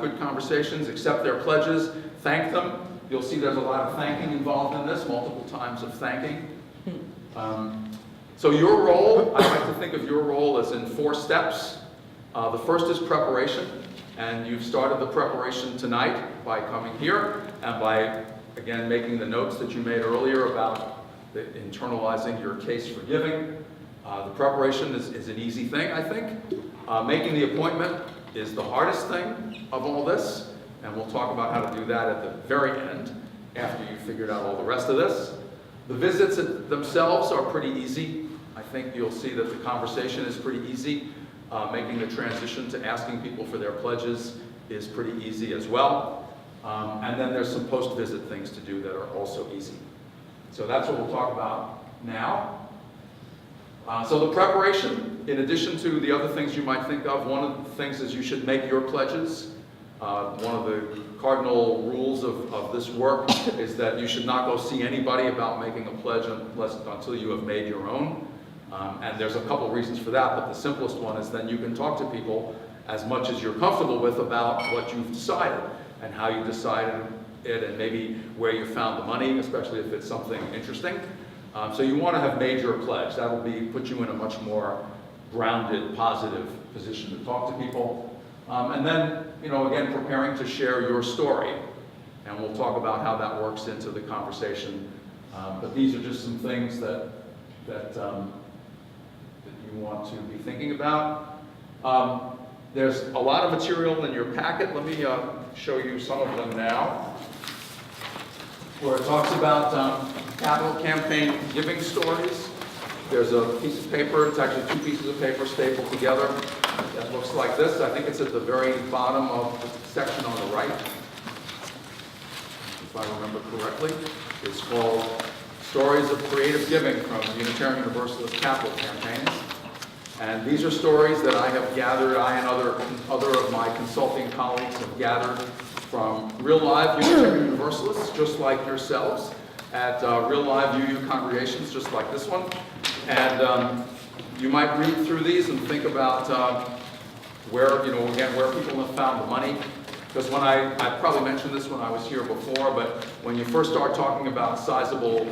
Good conversations, accept their pledges, thank them. You'll see there's a lot of thanking involved in this, multiple times of thanking. So your role, I like to think of your role as in 4 steps. The first is preparation, and you've started the preparation tonight by coming here and by, again, making the notes that you made earlier about internalizing your case for giving. The preparation is an easy thing, I think. Making the appointment is the hardest thing of all this, and we'll talk about how to do that at the very end, after you've figured out all the rest of this. The visits themselves are pretty easy. I think you'll see that the conversation is pretty easy. Making the transition to asking people for their pledges is pretty easy as well. And then there's some post-visit things to do that are also easy. So that's what we'll talk about now. So the preparation, in addition to the other things you might think of, one of the things is you should make your pledges. One of the cardinal rules of this work is that you should not go see anybody about making a pledge until you have made your own. And there's a couple reasons for that, but the simplest one is then you can talk to people as much as you're comfortable with about what you've decided and how you decided it and maybe where you found the money, especially if it's something interesting. So you want to have made your pledge. That'll put you in a much more grounded, positive position to talk to people. And then, again, preparing to share your story. And we'll talk about how that works into the conversation. But these are just some things that you want to be thinking about. There's a lot of material in your packet. Let me show you some of them now, where it talks about capital campaign giving stories. There's a piece of paper, it's actually 2 pieces of paper stapled together that looks like this. I think it's at the very bottom of the section on the right, if I remember correctly. It's called Stories of Creative Giving from Unitarian Universalist Capital Campaigns. And these are stories that I have gathered, I and other of my consulting colleagues have gathered from real live Unitarian Universalists, just like yourselves, at real live UU congregations, just like this one. And you might read through these and think about where people have found the money. Because when I probably mentioned this when I was here before, but when you first start talking about sizable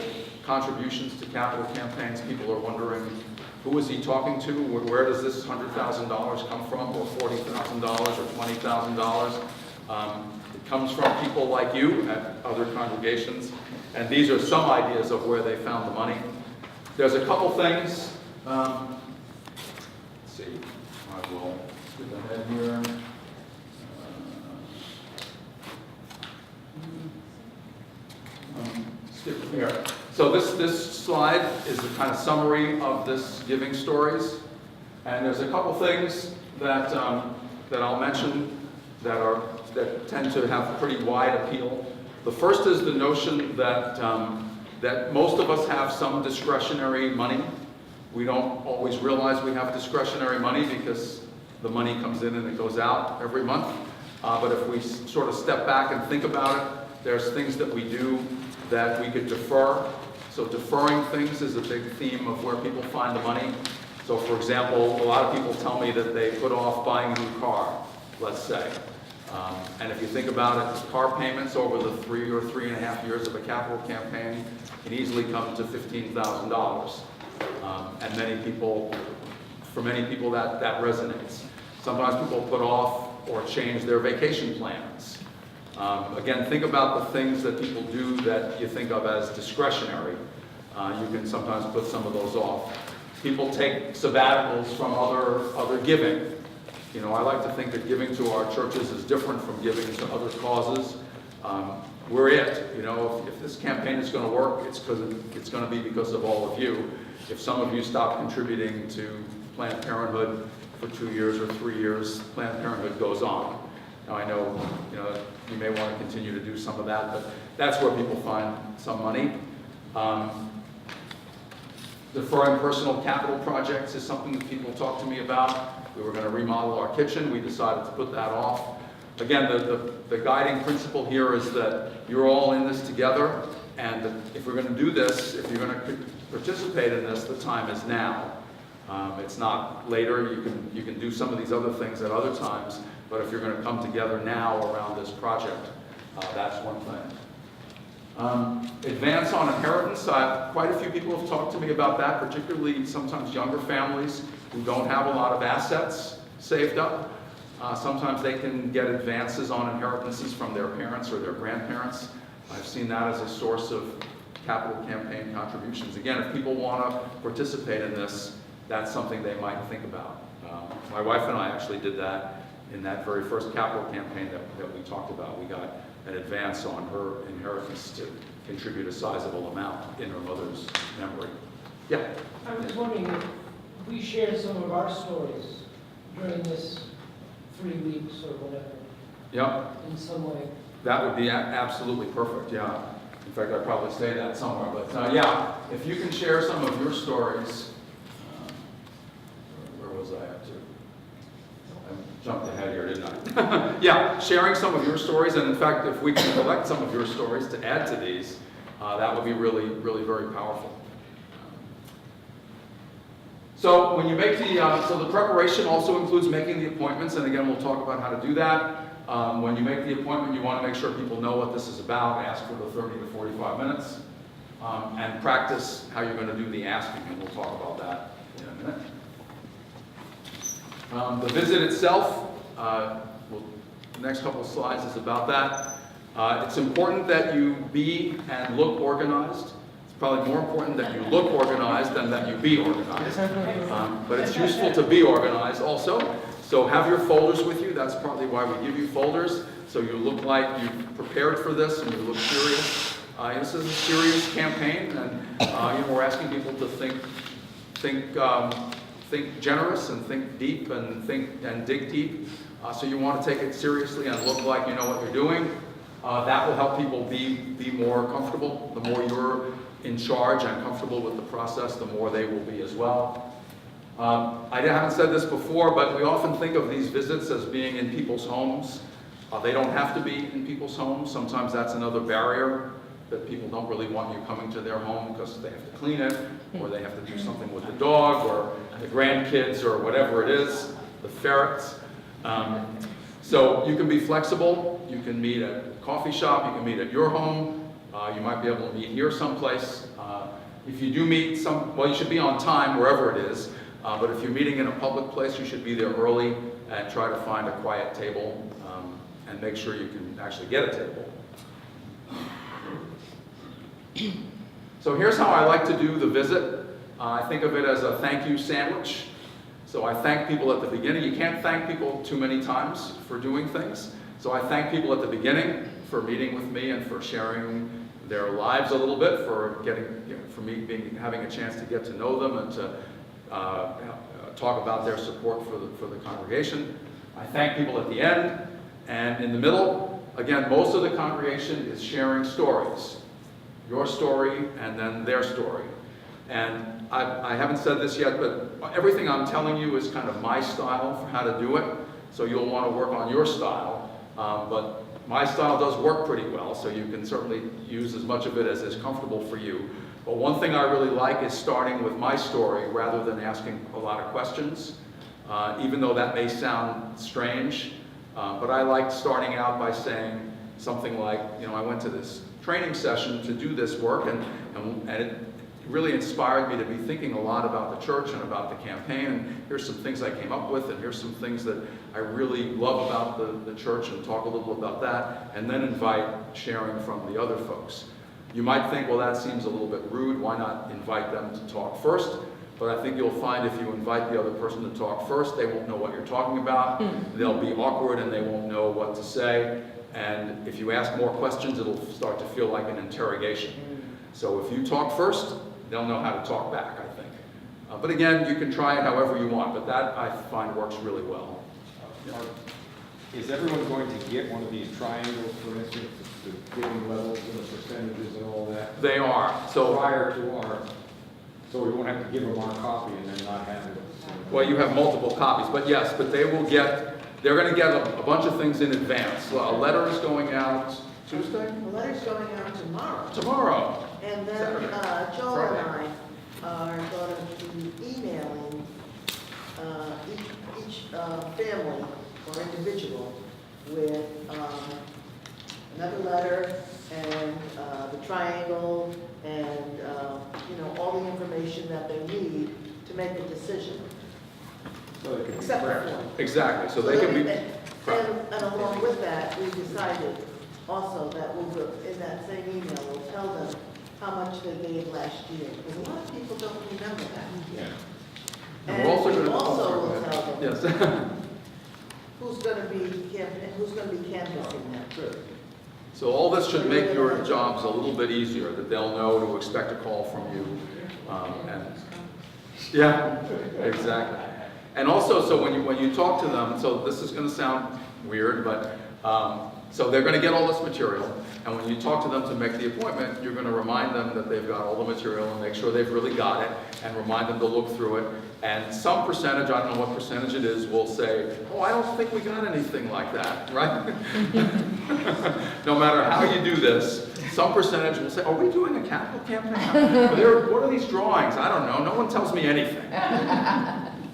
contributions to capital campaigns, people are wondering, who is he talking to? Where does this $100,000 come from, or $40,000, or $20,000? It comes from people like you at other congregations, and these are some ideas of where they found the money. There's a couple things. Let's see, I will skip ahead here. Skip here. So this slide is a kind of summary of this giving stories, and there's a couple things that I'll mention that tend to have pretty wide appeal. The first is the notion that most of us have some discretionary money. We don't always realize we have discretionary money because the money comes in and it goes out every month. But if we sort of step back and think about it, there's things that we do that we could defer. So deferring things is a big theme of where people find the money. So for example, a lot of people tell me that they put off buying a new car, let's say. And if you think about it, car payments over the 3 or 3.5 years of a capital campaign can easily come to $15,000. And for many people that resonates. Sometimes people put off or change their vacation plans. Again, think about the things that people do that you think of as discretionary. You can sometimes put some of those off. People take sabbaticals from other giving. I like to think that giving to our churches is different from giving to other causes. We're it. If this campaign is going to work, it's going to be because of all of you. If some of you stop contributing to Planned Parenthood for 2 years or 3 years, Planned Parenthood goes on. Now I know, you may want to continue to do some of that, but that's where people find some money. Deferring personal capital projects is something that people talk to me about. We were going to remodel our kitchen. We decided to put that off. Again, the guiding principle here is that you're all in this together, and if we're going to do this, if you're going to participate in this, the time is now. It's not later. You can do some of these other things at other times, but if you're going to come together now around this project, that's one thing. Advance on inheritance. Quite a few people have talked to me about that, particularly sometimes younger families who don't have a lot of assets saved up. Sometimes they can get advances on inheritances from their parents or their grandparents. I've seen that as a source of capital campaign contributions. Again, if people want to participate in this, that's something they might think about. My wife and I actually did that in that very first capital campaign that we talked about. We got an advance on her inheritance to contribute a sizable amount in her mother's memory. Yeah? I was wondering if we shared some of our stories during this 3 weeks or whatever. Yep. In some way. That would be absolutely perfect, yeah. In fact, I'd probably say that somewhere, but yeah, if you can share some of your stories. Where was I up to? I jumped ahead here, didn't I? Yeah, sharing some of your stories, and in fact, if we can collect some of your stories to add to these, that would be really, really very powerful. So when you make so the preparation also includes making the appointments, and again, we'll talk about how to do that. When you make the appointment, you want to make sure people know what this is about. Ask for the 30 to 45 minutes, and practice how you're going to do the asking, and we'll talk about that in a minute. The visit itself, the next couple of slides is about that. It's important that you be and look organized. It's probably more important that you look organized than that you be organized. But it's useful to be organized also. So have your folders with you. That's partly why we give you folders. So you look like you've prepared for this and you look serious. This is a serious campaign, and we're asking people to think generous and think deep and dig deep. So you want to take it seriously and look like you know what you're doing. That will help people be more comfortable. The more you're in charge and comfortable with the process, the more they will be as well. I haven't said this before, but we often think of these visits as being in people's homes. They don't have to be in people's homes. Sometimes that's another barrier, that people don't really want you coming to their home because they have to clean it, or they have to do something with the dog, or the grandkids, or whatever it is, the ferrets. So you can be flexible. You can meet at a coffee shop. You can meet at your home. You might be able to meet here someplace. If you do meet you should be on time wherever it is. But if you're meeting in a public place, you should be there early and try to find a quiet table and make sure you can actually get a table. So here's how I like to do the visit. I think of it as a thank you sandwich. So I thank people at the beginning. You can't thank people too many times for doing things. So I thank people at the beginning for meeting with me and for sharing their lives a little bit, for having a chance to get to know them and to talk about their support for the congregation. I thank people at the end, and in the middle, again, most of the congregation is sharing stories. Your story and then their story. And I haven't said this yet, but everything I'm telling you is kind of my style for how to do it. So you'll want to work on your style. But my style does work pretty well, so you can certainly use as much of it as is comfortable for you. But one thing I really like is starting with my story rather than asking a lot of questions, even though that may sound strange. But I like starting out by saying something like, I went to this training session to do this work, and it really inspired me to be thinking a lot about the church and about the campaign, and here's some things I came up with, and here's some things that I really love about the church, and talk a little about that, and then invite sharing from the other folks. You might think, well, that seems a little bit rude, why not invite them to talk first? But I think you'll find if you invite the other person to talk first, they won't know what you're talking about, they'll be awkward and they won't know what to say, and if you ask more questions, it'll start to feel like an interrogation. So if you talk first, they'll know how to talk back, I think. But again, you can try it however you want, but that I find works really well. Is everyone going to get one of these triangles, for instance, the giving levels and the percentages and all that? They are. So prior to so we won't have to give them our copy and then not have it. Well, you have multiple copies, but yes, but they're going to get a bunch of things in advance. A letter is going out Tuesday? The letter's going out tomorrow. Tomorrow. And then Joel and I are going to be emailing each family or individual with another letter and the triangle and, you know, all the information that they need to make a decision, So they can be except for prepped. form. Exactly, so they can be, And along with that, we decided also that we will, in that same email, we'll tell them how much they gave last year, because a lot of people don't remember that. Yeah. And we're also And we gonna- also will tell them yes. who's gonna be canvassing them. Good. So all this should make your jobs a little bit easier, that they'll know to expect a call from you. And yeah, exactly. And also, so when you talk to them, so this is going to sound weird, but so they're going to get all this material, and when you talk to them to make the appointment, you're going to remind them that they've got all the material and make sure they've really got it, and remind them to look through it. And some percentage, I don't know what percentage it is, will say, "Oh, I don't think we got anything like that," right? No matter how you do this, some percentage will say, "Are we doing a capital campaign? What are these drawings? I don't know. No one tells me anything."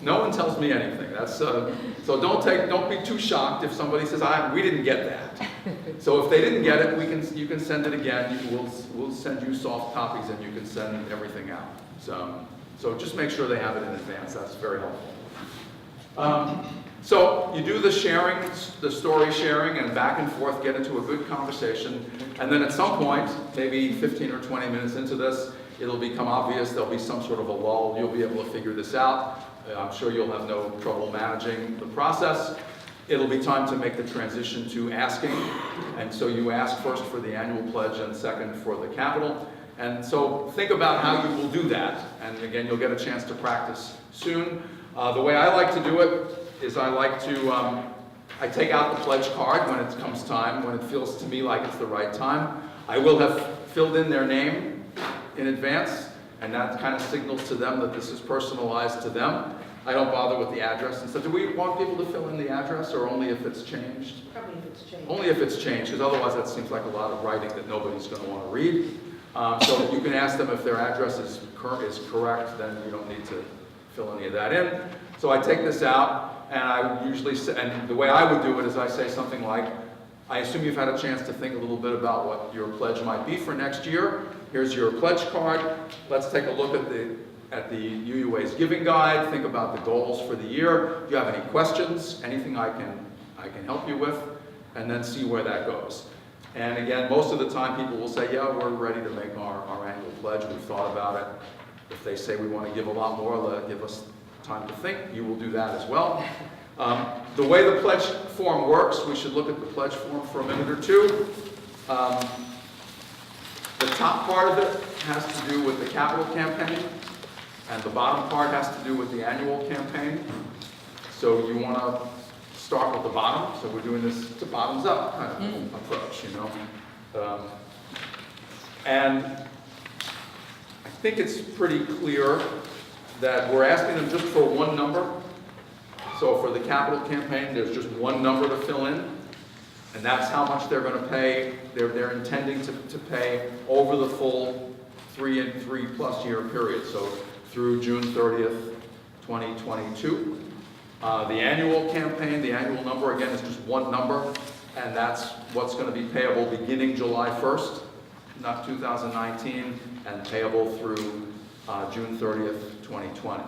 No one tells me anything. That's so don't be too shocked if somebody says, "We didn't get that." So if they didn't get it, you can send it again. We'll send you soft copies, and you can send everything out. So just make sure they have it in advance. That's very helpful. So you do the sharing, the story sharing, and back and forth, get into a good conversation, and then at some point, maybe 15 or 20 minutes into this, it'll become obvious. There'll be some sort of a lull. You'll be able to figure this out. I'm sure you'll have no trouble managing the process. It'll be time to make the transition to asking. And so you ask first for the annual pledge and second for the capital. And so think about how you will do that. And again, you'll get a chance to practice soon. The way I like to do it is I take out the pledge card when it comes time, when it feels to me like it's the right time. I will have filled in their name in advance, and that kind of signals to them that this is personalized to them. I don't bother with the address and stuff. Do we want people to fill in the address, or only if it's changed? Probably if it's changed. Only if it's changed, because otherwise that seems like a lot of writing that nobody's going to want to read. So you can ask them if their address is correct, then you don't need to fill any of that in. So I take this out, and I usually say, and the way I would do it is I say something like, "I assume you've had a chance to think a little bit about what your pledge might be for next year. Here's your pledge card. Let's take a look at the UUA's giving guide. Think about the goals for the year. Do you have any questions? Anything I can help you with?" And then see where that goes. And again, most of the time people will say, "Yeah, we're ready to make our annual pledge. We've thought about it." If they say we want to give a lot more, give us time to think. You will do that as well. The way the pledge form works, we should look at the pledge form for a minute or two. The top part of it has to do with the capital campaign, and the bottom part has to do with the annual campaign. So you want to start with the bottom. So we're doing this to bottoms up kind of approach, you know. And I think it's pretty clear that we're asking them just for one number. So for the capital campaign, there's just one number to fill in, and that's how much they're going to pay. They're intending to pay over the full 3+ year period, so through June 30th, 2022. The annual campaign, the annual number, again, is just one number, and that's what's going to be payable beginning July 1st, not 2019, and payable through June 30th, 2020.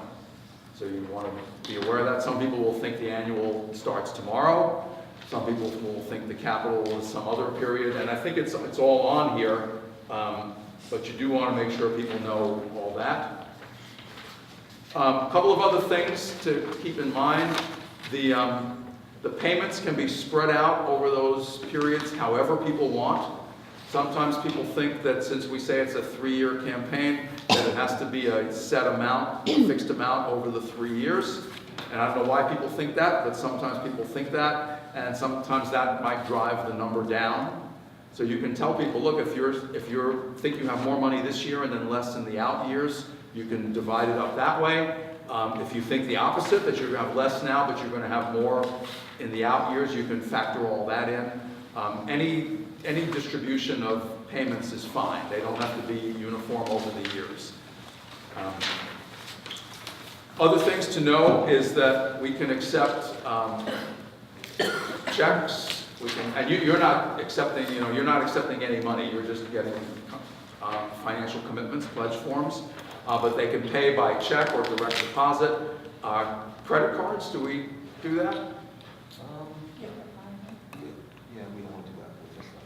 So you want to be aware of that. Some people will think the annual starts tomorrow. Some people will think the capital is some other period, and I think it's all on here, but you do want to make sure people know all that. A couple of other things to keep in mind. The payments can be spread out over those periods however people want. Sometimes people think that since we say it's a 3-year campaign, that it has to be a set amount, a fixed amount over the 3 years. And I don't know why people think that, but sometimes people think that, and sometimes that might drive the number down. So you can tell people, look, if you think you have more money this year and then less in the out years, you can divide it up that way. If you think the opposite, that you're going to have less now, but you're going to have more in the out years, you can factor all that in. Any distribution of payments is fine. They don't have to be uniform over the years. Other things to know is that we can accept checks. We can, and you're not accepting, you're not accepting any money. You're just getting financial commitments, pledge forms. But they can pay by check or direct deposit. Credit cards, do we do that? Yeah, we don't want to do that with this stuff.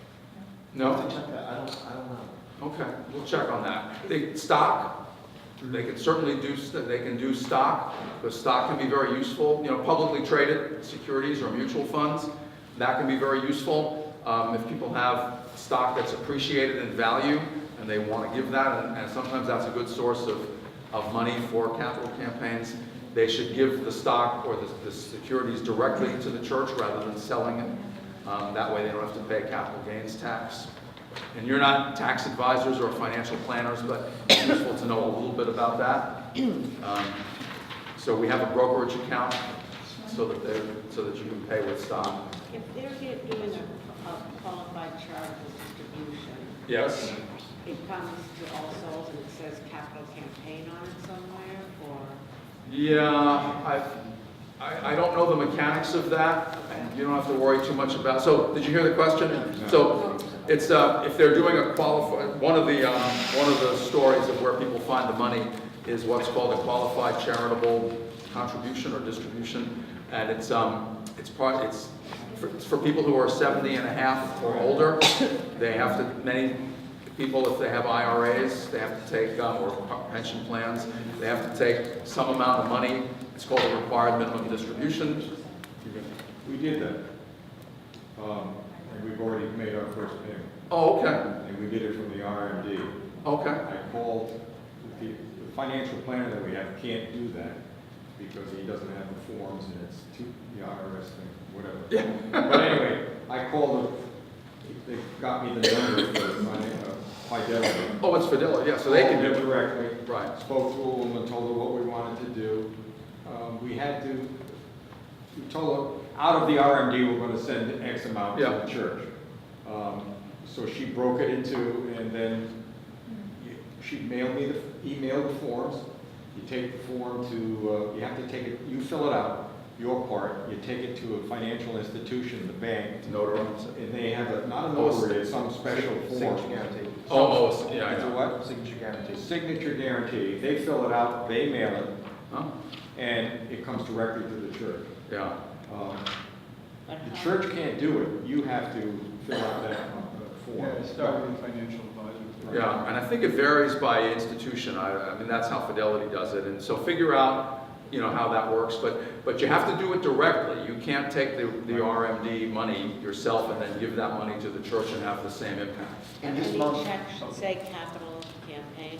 No? To check that, I don't know. Okay, we'll check on that. Stock, they can certainly do, they can do stock, because stock can be very useful. Publicly traded securities or mutual funds, that can be very useful. If people have stock that's appreciated in value and they want to give that, and sometimes that's a good source of money for capital campaigns, they should give the stock or the securities directly to the church rather than selling it. That way they don't have to pay capital gains tax. And you're not tax advisors or financial planners, but it's useful to know a little bit about that. So we have a brokerage account so that you can pay with stock. If they're doing a qualified charitable distribution, Yes. it comes to All Souls and it says capital campaign on it somewhere, or? Yeah, I don't know the mechanics of that, and you don't have to worry too much about. So, did you hear the question? No. So, it's if they're doing a qualified. One of the stories of where people find the money is what's called a qualified charitable contribution or distribution, and it's for people who are 70 and a half or older. They have to, many people, if they have IRAs, they have to take, or pension plans, they have to take some amount of money. It's called a required minimum distribution. We did that. And we've already made our first payment. Oh, okay, And we did it from the RMD. okay. I called, the financial planner that we have can't do that because he doesn't have the forms and it's the IRS thing, whatever. Yeah. But anyway, I called them, they got me the number for Fidelity. Oh, it's Fidelity, yeah, so they can do Called it. them directly, Right. spoke to them and told them what we wanted to do. We told them, out of the RMD, we're gonna send X amount to Yeah. the church. So she broke it into, and then she emailed the forms. You take the form to, you have to take it, you fill it out, your part, you take it to a financial institution, the bank, Notarize it. and they have not a Oh, notary, it's some special form. Signature guarantee. Oh, yeah, I It's a know. what? Signature guarantee. Signature guarantee. They fill it out, they mail it, Huh? and it comes directly to the church. Yeah. But The how- church can't do it, you have to fill out that Yeah, form. it's start with financial advisors. Yeah, and I think it varies by institution. I mean, that's how Fidelity does it. And so figure out, how that works. But you have to do it directly. You can't take the RMD money yourself and then give that money to the church and have the same impact. And And this any month, check should say capital campaign